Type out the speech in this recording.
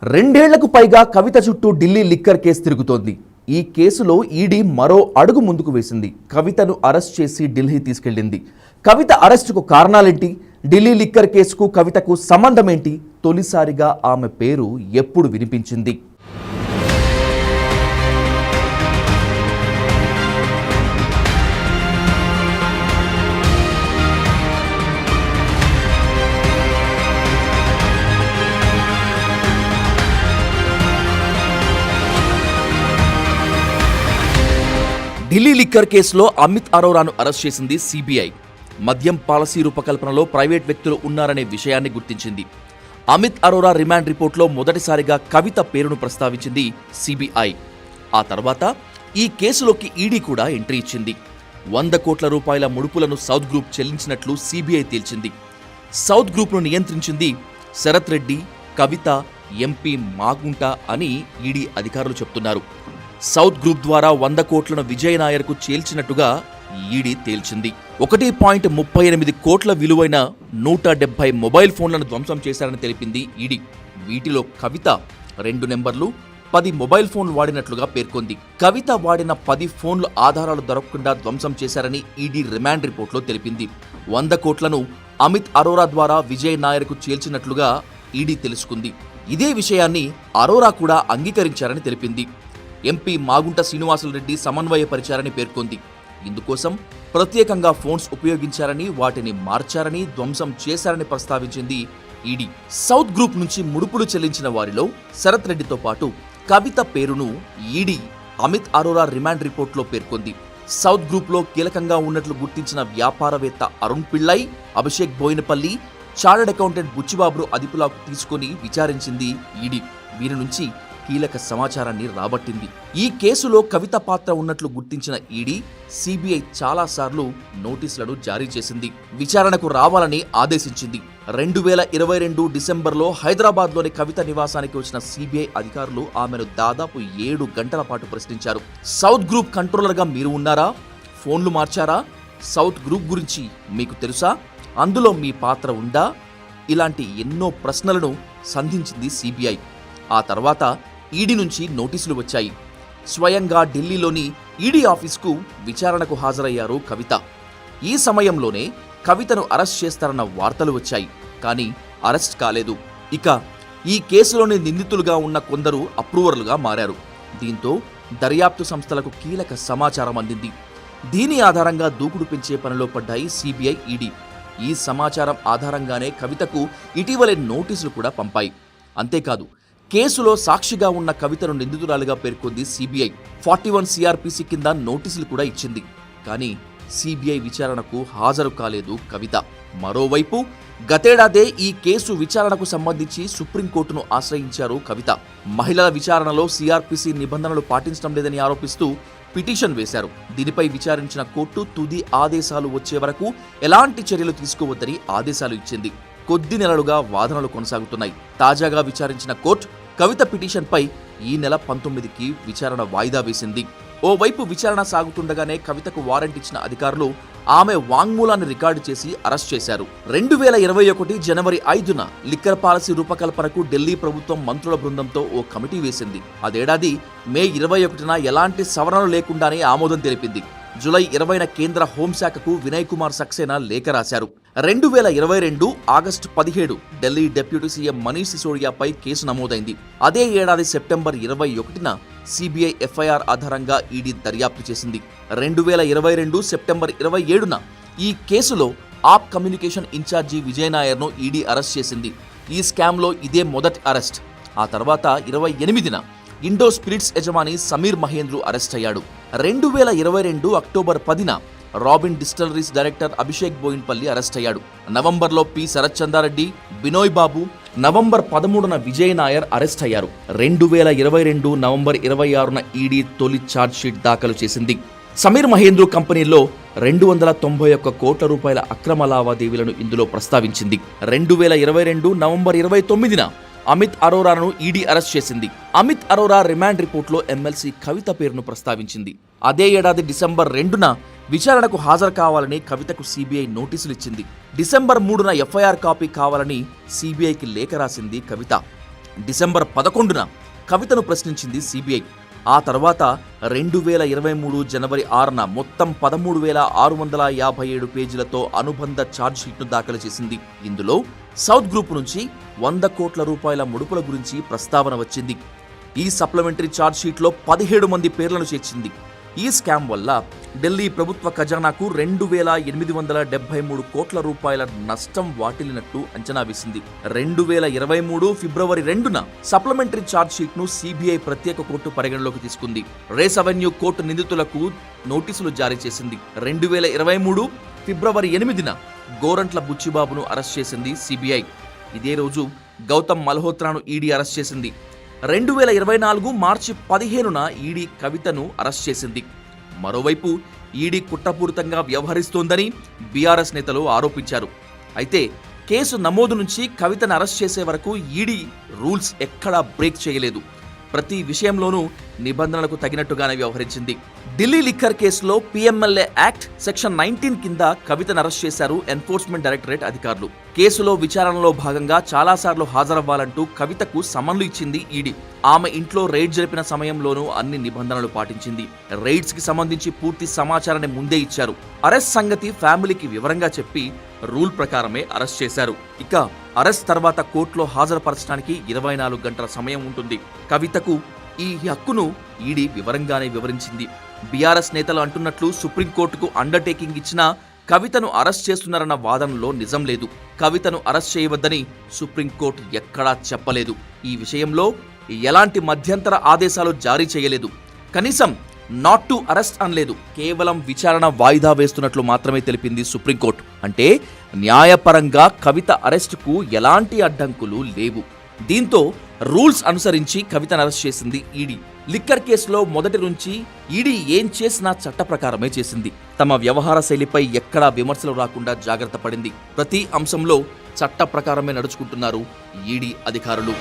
రెండేళ్లకు పైగా కవిత చుట్టూ ఢిల్లీ లిక్కర్ కేసు తిరుగుతోంది. ఈ కేసులో ఈడీ మరో అడుగు ముందుకు వేసింది. కవితను అరెస్ట్ చేసి ఢిల్లీ తీసుకెళ్లింది. కవిత అరెస్టుకు కారణాలేంటి? ఢిల్లీ లిక్కర్ కేసుకు కవితకు సంబంధమేంటి? తొలిసారిగా ఆమె పేరు ఎప్పుడు వినిపించింది? ఢిల్లీ లిక్కర్ కేసులో అమిత్ అరోరాను అరెస్ట్ చేసింది సిబిఐ. మద్యం పాలసీ రూపకల్పనలో ప్రైవేట్ వ్యక్తులు ఉన్నారనే విషయాన్ని గుర్తించింది. అమిత్ అరోరా రిమాండ్ రిపోర్ట్లో మొదటిసారిగా కవిత పేరును ప్రస్తావించింది సిబిఐ. ఆ తర్వాత ఈ కేసులోకి ఈడీ కూడా ఎంట్రీ ఇచ్చింది. 100 కోట్ల రూపాయల ముడుపులను సౌత్ గ్రూప్ చెల్లించినట్లు సిబిఐ తేల్చింది. సౌత్ గ్రూప్ను నియంత్రించింది శరత్ రెడ్డి, కవిత, ఎంపీ మాగుంట అని ఈడీ అధికారులు చెప్తున్నారు. సౌత్ గ్రూప్ ద్వారా 100 కోట్లను విజయ్ నాయర్కు చేల్చినట్టుగా ఈడీ తేల్చింది. 1.38 కోట్ల విలువైన 170 మొబైల్ ఫోన్లను ధ్వంసం చేశారని తెలిపింది ఈడీ. వీటిలో కవిత 2 నెంబర్లు, 10 మొబైల్ ఫోన్లు వాడినట్లుగా పేర్కొంది. కవిత వాడిన 10 ఫోన్లు ఆధారాలు దొరకకుండా ధ్వంసం చేశారని ఈడీ రిమాండ్ రిపోర్ట్లో తెలిపింది. 100 కోట్లను అమిత్ అరోరా ద్వారా విజయ్ నాయర్కు చేల్చినట్లుగా ఈడీ తెలుసుకుంది. ఇదే విషయాన్ని అరోరా కూడా అంగీకరించారని తెలిపింది. ఎంపీ మాగుంట శ్రీనివాసులరెడ్డి సమన్వయపరిచారని పేర్కొంది. ఇందుకోసం ప్రత్యేకంగా ఫోన్స్ ఉపయోగించారని, వాటిని మార్చారని, ధ్వంసం చేశారని ప్రస్తావించింది ఈడీ. సౌత్ గ్రూప్ నుంచి ముడుపులు చెల్లించిన వారిలో శరత్ రెడ్డితో పాటు కవిత పేరును ఈడీ అమిత్ అరోరా రిమాండ్ రిపోర్ట్లో పేర్కొంది. సౌత్ గ్రూప్లో కీలకంగా ఉన్నట్లు గుర్తించిన వ్యాపారవేత్త అరుణ్ పిళ్ళై, అభిషేక్ బోయినపల్లి, చార్టర్డ్ అకౌంటెంట్ బుచ్చిబాబును అదుపులోకి తీసుకుని విచారించింది ఈడీ. వీరి నుంచి కీలక సమాచారాన్ని రాబట్టింది. ఈ కేసులో కవిత పాత్ర ఉన్నట్లు గుర్తించిన ఈడీ సిబిఐ చాలాసార్లు నోటీసులను జారీ చేసింది. విచారణకు రావాలని ఆదేశించింది. 2022 డిసెంబర్లో హైదరాబాద్లోని కవిత నివాసానికి వచ్చిన సిబిఐ అధికారులు ఆమెను దాదాపు 7 గంటల పాటు ప్రశ్నించారు. సౌత్ గ్రూప్ కంట్రోలర్గా మీరు ఉన్నారా? ఫోన్లు మార్చారా? సౌత్ గ్రూప్ గురించి మీకు తెలుసా? అందులో మీ పాత్ర ఉందా? ఇలాంటి ఎన్నో ప్రశ్నలను సంధించింది సిబిఐ. ఆ తర్వాత ఈడీ నుంచి నోటీసులు వచ్చాయి. స్వయంగా ఢిల్లీలోని ఈడీ ఆఫీస్కు విచారణకు హాజరయ్యారు కవిత. ఈ సమయంలోనే కవితను అరెస్ట్ చేస్తారన్న వార్తలు వచ్చాయి. కానీ అరెస్ట్ కాలేదు. ఇక ఈ కేసులోని నిందితులుగా ఉన్న కొందరు అప్రూవర్లుగా మారారు. దీంతో దర్యాప్తు సంస్థలకు కీలక సమాచారం అందింది. దీని ఆధారంగా దూకుడు పెంచే పనిలో పడ్డాయి సిబిఐ, ఈడీ. ఈ సమాచారం ఆధారంగానే కవితకు ఇటీవలే నోటీసులు కూడా పంపాయి. అంతేకాదు, కేసులో సాక్షిగా ఉన్న కవితను నిందితురాలుగా పేర్కొంది సిబిఐ. 41 సిఆర్పిసి కింద నోటీసులు కూడా ఇచ్చింది. కానీ సిబిఐ విచారణకు హాజరు కాలేదు కవిత. మరోవైపు గతేడాదే ఈ కేసు విచారణకు సంబంధించి సుప్రీంకోర్టును ఆశ్రయించారు కవిత. మహిళల విచారణలో సిఆర్పిసి నిబంధనలు పాటించడం లేదని ఆరోపిస్తూ పిటిషన్ వేశారు. దీనిపై విచారించిన కోర్టు తుది ఆదేశాలు వచ్చే వరకు ఎలాంటి చర్యలు తీసుకోవద్దని ఆదేశాలు ఇచ్చింది. కొద్ది నెలలుగా వాదనలు కొనసాగుతున్నాయి. తాజాగా విచారించిన కోర్టు కవిత పిటిషన్పై ఈ నెల 19కి విచారణ వాయిదా వేసింది. ఓవైపు విచారణ సాగుతుండగానే కవితకు వారెంట్ ఇచ్చిన అధికారులు ఆమె వాంగ్మూలాన్ని రికార్డు చేసి అరెస్ట్ చేశారు. 2021 జనవరి 5న లిక్కర్ పాలసీ రూపకల్పనకు ఢిల్లీ ప్రభుత్వం మంత్రుల బృందంతో ఓ కమిటీ వేసింది. అదేడాది మే 21న ఎలాంటి సవరణలు లేకుండానే ఆమోదం తెలిపింది. జూలై 20న కేంద్ర హోంశాఖకు వినయ్ కుమార్ సక్సేనా లేఖ రాశారు. 2022 August 17 Delhi deputy CM Manish సిసోడియాపై కేసు నమోదైంది. అదే ఏడాది సెప్టెంబర్ 21న సిబిఐ ఎఫ్ఐఆర్ ఆధారంగా ఈడీ దర్యాప్తు చేసింది. 2022 సెప్టెంబర్ 27న ఈ కేసులో ఆప్ కమ్యూనికేషన్ ఇన్ఛార్జి విజయ్ నాయర్ను ఈడీ అరెస్ట్ చేసింది. ఈ స్కామ్లో ఇదే మొదటి అరెస్ట్. ఆ తర్వాత 28న ఇండో స్పిరిట్స్ యజమాని సమీర్ మహేంద్రు అరెస్ట్ అయ్యాడు. 2022 అక్టోబర్ 10న Robin distilleries director Abhishek Boinpally arrest అయ్యాడు. నవంబర్లో పి శరత్ చంద్రారెడ్డి, బినోయ్ బాబు, నవంబర్ 13న విజయ్ నాయర్ అరెస్ట్ అయ్యారు. 2022 నవంబర్ 26న ఈడీ తొలి ఛార్జ్షీట్ దాఖలు చేసింది. సమీర్ మహేంద్రు కంపెనీలో 291 కోట్ల రూపాయల అక్రమ లావాదేవీలను ఇందులో ప్రస్తావించింది. 2022 నవంబర్ 29న అమిత్ అరోరాను ఈడీ అరెస్ట్ చేసింది. అమిత్ అరోరా రిమాండ్ రిపోర్ట్లో ఎమ్మెల్సీ కవిత పేరును ప్రస్తావించింది. అదే ఏడాది డిసెంబర్ 2న విచారణకు హాజరు కావాలని కవితకు సిబిఐ నోటీసులు ఇచ్చింది. డిసెంబర్ 3న ఎఫ్ఐఆర్ కాపీ కావాలని సిబిఐకి లేఖ రాసింది కవిత. డిసెంబర్ 11న కవితను ప్రశ్నించింది సిబిఐ. ఆ తర్వాత 2023 జనవరి 6న మొత్తం 13,657 పేజీలతో అనుబంధ ఛార్జ్షీట్ను దాఖలు చేసింది. ఇందులో సౌత్ గ్రూప్ నుంచి 100 కోట్ల రూపాయల ముడుపుల గురించి ప్రస్తావన వచ్చింది. ఈ సప్లిమెంటరీ ఛార్జ్షీట్లో 17 మంది పేర్లను చేర్చింది. ఈ స్కామ్ వల్ల ఢిల్లీ ప్రభుత్వ ఖజానాకు 2,873 కోట్ల రూపాయల నష్టం వాటిల్లినట్టు అంచనా వేసింది. 2023 ఫిబ్రవరి 2న సప్లిమెంటరీ ఛార్జ్షీట్ ను సిబిఐ ప్రత్యేక కోర్టు పరిగణలోకి తీసుకుంది. రేస్ అవెన్యూ కోర్టు నిందితులకు నోటీసులు జారీ చేసింది. 2023 ఫిబ్రవరి 8న గోరంట్ల బుచ్చిబాబును అరెస్ట్ చేసింది సిబిఐ. ఇదే రోజు గౌతమ్ మల్హోత్రాను ఈడీ అరెస్ట్ చేసింది. 2024 మార్చి 15న ఈడీ కవితను అరెస్ట్ చేసింది. మరోవైపు ఈడీ కుట్రపూరితంగా వ్యవహరిస్తోందని బీఆర్ఎస్ నేతలు ఆరోపించారు. అయితే కేసు నమోదు నుంచి కవితను అరెస్ట్ చేసే వరకు ఈడీ రూల్స్ ఎక్కడా బ్రేక్ చేయలేదు. ప్రతి విషయంలోనూ నిబంధనలకు తగినట్టుగానే వ్యవహరించింది. ఢిల్లీ లిక్కర్ కేసులో పిఎంఎల్ఏ యాక్ట్ సెక్షన్ 19 కింద కవితను అరెస్ట్ చేశారు ఎన్ఫోర్స్మెంట్ డైరెక్టరేట్ అధికారులు. కేసులో విచారణలో భాగంగా చాలాసార్లు హాజరవ్వాలంటూ కవితకు సమన్లు ఇచ్చింది ఈడీ. ఆమె ఇంట్లో రైడ్ జరిపిన సమయంలోనూ అన్ని నిబంధనలు పాటించింది. రైడ్స్ కి సంబంధించి పూర్తి సమాచారాన్ని ముందే ఇచ్చారు. అరెస్ట్ సంగతి ఫ్యామిలీకి వివరంగా చెప్పి రూల్ ప్రకారమే అరెస్ట్ చేశారు. ఇక అరెస్ట్ తర్వాత కోర్టులో హాజరుపరచడానికి 24 గంటల సమయం ఉంటుంది. కవితకు ఈ హక్కును ఈడీ వివరంగానే వివరించింది. బీఆర్ఎస్ నేతలు అంటున్నట్లు సుప్రీంకోర్టుకు అండర్టేకింగ్ ఇచ్చినా కవితను అరెస్ట్ చేస్తున్నారన్న వాదనలో నిజం లేదు. కవితను అరెస్ట్ చేయవద్దని సుప్రీంకోర్టు ఎక్కడా చెప్పలేదు. ఈ విషయంలో ఎలాంటి మధ్యంతర ఆదేశాలు జారీ చేయలేదు. కనీసం నాట్ టు అరెస్ట్ అనలేదు. కేవలం విచారణ వాయిదా వేస్తున్నట్లు మాత్రమే తెలిపింది సుప్రీంకోర్టు. అంటే న్యాయపరంగా కవిత అరెస్టుకు ఎలాంటి అడ్డంకులు లేవు. దీంతో రూల్స్ అనుసరించి కవితను అరెస్ట్ చేసింది ఈడీ. లిక్కర్ కేసులో మొదటి నుంచి ఈడీ ఏం చేసినా చట్ట ప్రకారమే చేసింది. తమ వ్యవహార శైలిపై ఎక్కడా విమర్శలు రాకుండా జాగ్రత్త పడింది. ప్రతి అంశంలో చట్ట ప్రకారమే నడుచుకుంటున్నారు ఈడీ అధికారులు.